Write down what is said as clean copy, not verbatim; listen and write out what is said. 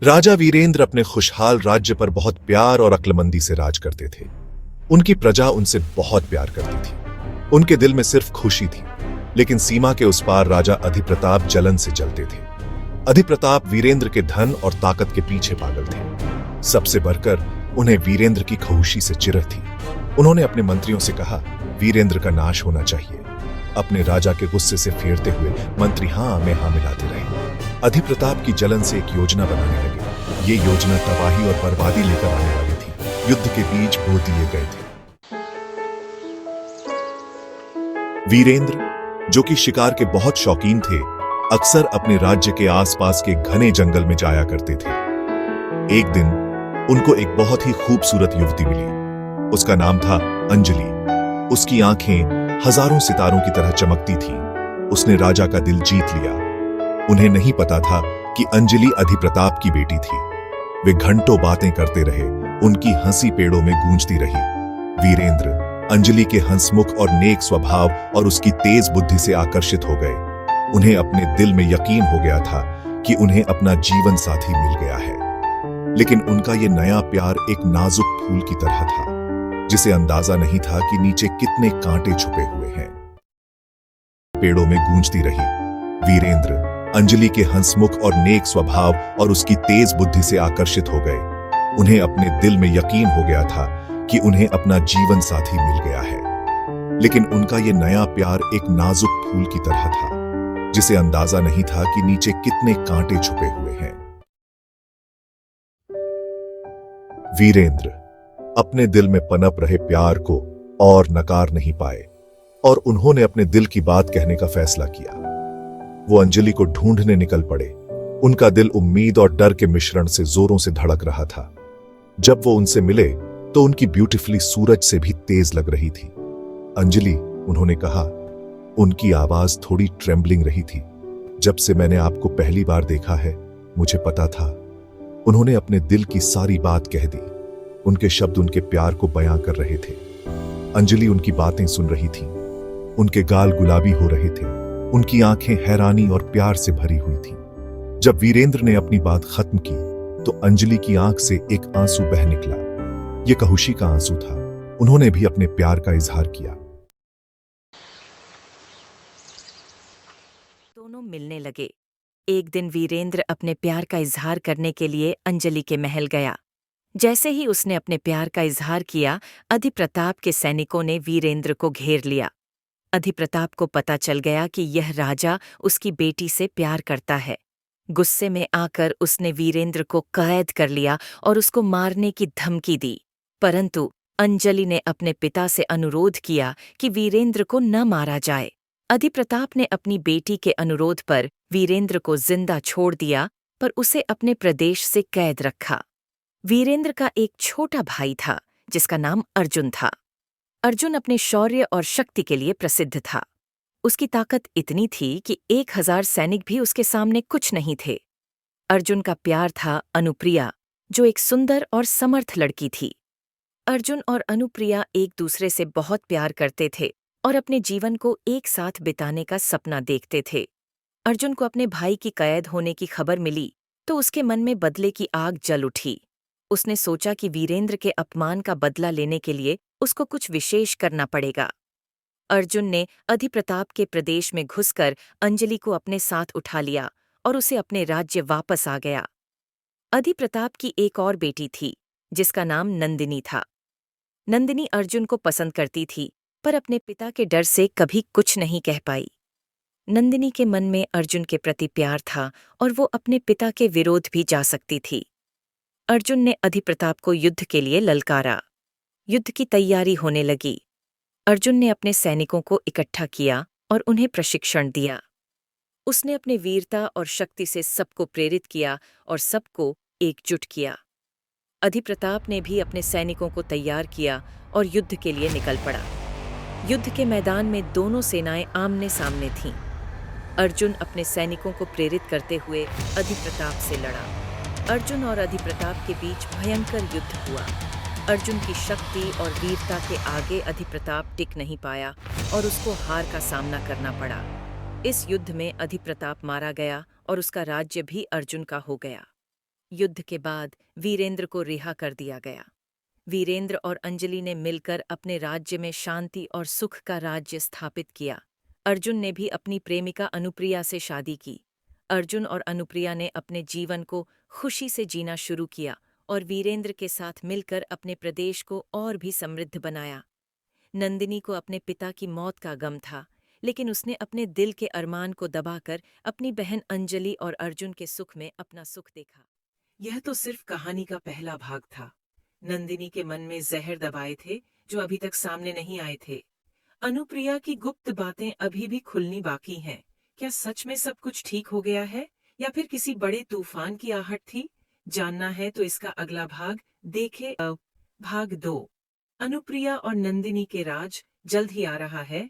राजा वीरेंद्र अपने खुशहाल राज्य पर बहुत प्यार और अक्लमंदी से राज करते थे। उनकी प्रजा उनसे बहुत प्यार करती थी। उनके दिल में सिर्फ खुशी थी। लेकिन सीमा के उस पार राजा अधिप्रताप जलन से जलते थे। अधिप्रताप वीरेंद्र के धन और ताकत के पीछे पागल थे। सबसे बढ़कर उन्हें वीरेंद्र की खौशी से चिढ़ थी। उन्होंने अपने मंत्रियों से कहा, वीरेंद्र का नाश होना चाहिए। अपने राजा के गुस्से से फेरते हुए मंत्री हाँ में हाँ मिलाते रहे। अधिप्रताप की जलन से एक योजना बनाने लगे। ये योजना तबाही और बर्बादी लेकर आने वाली थी। युद्ध के बीज बो दिए गए थे। वीरेंद्र, जो कि शिकार के बहुत शौकीन थे, अक्सर अपने राज्य के आसपास के घने जंगल में जाया करते थे। एक दिन उनको एक बहुत ही खूबसूरत युवती मिली। उसका नाम था अंजलि। उसकी आंखें हजारों सितारों की तरह चमकती थीं। उसने राजा का दिल जीत लिया। उन्हें नहीं पता था कि अंजलि अधिप्रताप की बेटी थी। वे घंटों बातें करते रहे। उनकी हंसी पेड़ों में गूंजती रही। वीरेंद्र अंजलि के हंसमुख और नेक स्वभाव और उसकी तेज बुद्धि से आकर्षित हो गए। उन्हें अपने दिल में यकीन हो गया था कि उन्हें अपना जीवन साथी मिल गया है। लेकिन उनका ये नया प्यार एक नाजुक फूल की तरह था, जिसे अंदाजा नहीं था कि नीचे कितने कांटे छुपे हुए हैं। पेड़ों में गूंजती रही। वीरेंद्र अंजलि के हंसमुख और नेक स्वभाव और उसकी तेज बुद्धि से आकर्षित हो गए। उन्हें अपने दिल में यकीन हो गया था कि उन्हें अपना जीवन साथी मिल गया है। लेकिन उनका ये नया प्यार एक नाजुक फूल की तरह था, जिसे अंदाजा नहीं था कि नीचे कितने कांटे छुपे हुए हैं। वीरेंद्र अपने दिल में पनप रहे प्यार को और नकार नहीं पाए और उन्होंने अपने दिल की बात कहने का फैसला किया। वो अंजलि को ढूंढने निकल पड़े। उनका दिल उम्मीद और डर के मिश्रण से जोरों से धड़क रहा था। जब वो उनसे मिले तो उनकी ब्यूटीफुली सूरज से भी तेज लग रही थी। अंजलि, उन्होंने कहा। उनकी आवाज थोड़ी ट्रेम्बलिंग रही थी। जब से मैंने आपको पहली बार देखा है, मुझे पता था। उन्होंने अपने दिल की सारी बात कह दी। उनके शब्द उनके प्यार को बयां कर रहे थे। अंजलि उनकी बातें सुन रही थी। उनके गाल गुलाबी हो रहे थे। उनकी आंखें हैरानी और प्यार से भरी हुई थीं। जब वीरेंद्र ने अपनी बात खत्म की तो अंजलि की आंख से एक आंसू बह निकला। यह खुशी का आंसू था। उन्होंने भी अपने प्यार का इजहार किया। दोनों मिलने लगे। एक दिन वीरेंद्र अपने प्यार का इजहार करने के लिए अंजलि के महल गया। जैसे ही उसने अपने प्यार का इजहार किया, अधिप्रताप के सैनिकों ने वीरेंद्र को घेर लिया। अधिप्रताप को पता चल गया कि यह राजा उसकी बेटी से प्यार करता है। गुस्से में आकर उसने वीरेंद्र को कैद कर लिया और उसको मारने की धमकी दी। परंतु अंजलि ने अपने पिता से अनुरोध किया कि वीरेंद्र को न मारा जाए। अधिप्रताप ने अपनी बेटी के अनुरोध पर वीरेंद्र को जिंदा छोड़ दिया, पर उसे अपने प्रदेश से कैद रखा। वीरेंद्र का एक छोटा भाई था जिसका नाम अर्जुन था। अर्जुन अपने शौर्य और शक्ति के लिए प्रसिद्ध था। उसकी ताकत इतनी थी कि 1000 सैनिक भी उसके सामने कुछ नहीं थे। अर्जुन का प्यार था अनुप्रिया, जो एक सुंदर और समर्थ लड़की थी। अर्जुन और अनुप्रिया एक दूसरे से बहुत प्यार करते थे और अपने जीवन को एक साथ बिताने का सपना देखते थे। अर्जुन को अपने भाई की कैद होने की खबर मिली तो उसके मन में बदले की आग जल उठी। उसने सोचा कि वीरेंद्र के अपमान का बदला लेने के लिए उसको कुछ विशेष करना पड़ेगा। अर्जुन ने अधिप्रताप के प्रदेश में घुसकर अंजलि को अपने साथ उठा लिया और उसे अपने राज्य वापस आ गया। अधिप्रताप की एक और बेटी थी जिसका नाम नंदिनी था। नंदिनी अर्जुन को पसंद करती थी, पर अपने पिता के डर से कभी कुछ नहीं कह पाई। नंदिनी के मन में अर्जुन के प्रति प्यार था और वो अपने पिता के विरोध भी जा सकती थी। अर्जुन ने अधिप्रताप को युद्ध के लिए ललकारा। युद्ध की तैयारी होने लगी। अर्जुन ने अपने सैनिकों को इकट्ठा किया और उन्हें प्रशिक्षण दिया। उसने अपने वीरता और शक्ति से सबको प्रेरित किया और सबको एकजुट किया। अधिप्रताप ने भी अपने सैनिकों को तैयार किया और युद्ध के लिए निकल पड़ा। युद्ध के मैदान में दोनों सेनाएं आमने सामने थीं। अर्जुन अपने सैनिकों को प्रेरित करते हुए अधिप्रताप से लड़ा। अर्जुन और अधिप्रताप के बीच भयंकर युद्ध हुआ। अर्जुन की शक्ति और वीरता के आगे अधिप्रताप टिक नहीं पाया और उसको हार का सामना करना पड़ा। इस युद्ध में अधिप्रताप मारा गया और उसका राज्य भी अर्जुन का हो गया। युद्ध के बाद वीरेंद्र को रिहा कर दिया गया। वीरेंद्र और अंजलि ने मिलकर अपने राज्य में शांति और सुख का राज्य स्थापित किया। अर्जुन ने भी अपनी प्रेमिका अनुप्रिया से शादी की। अर्जुन और अनुप्रिया ने अपने जीवन को खुशी से जीना शुरू किया और वीरेंद्र के साथ मिलकर अपने प्रदेश को और भी समृद्ध बनाया। नंदिनी को अपने पिता की मौत का गम था, लेकिन उसने अपने दिल के अरमान को दबाकर अपनी बहन अंजलि और अर्जुन के सुख में अपना सुख देखा। यह तो सिर्फ कहानी का पहला भाग था। नंदिनी के मन में जहर दबाए थे जो अभी तक सामने नहीं आए थे। अनुप्रिया की गुप्त बातें अभी भी खुलनी बाकी हैं। क्या सच में सब कुछ ठीक हो गया है या फिर किसी बड़े तूफान की आहट थी? जानना है तो इसका अगला भाग देखें। भाग 2। अनुप्रिया और नंदिनी के राज जल्द ही आ रहा है।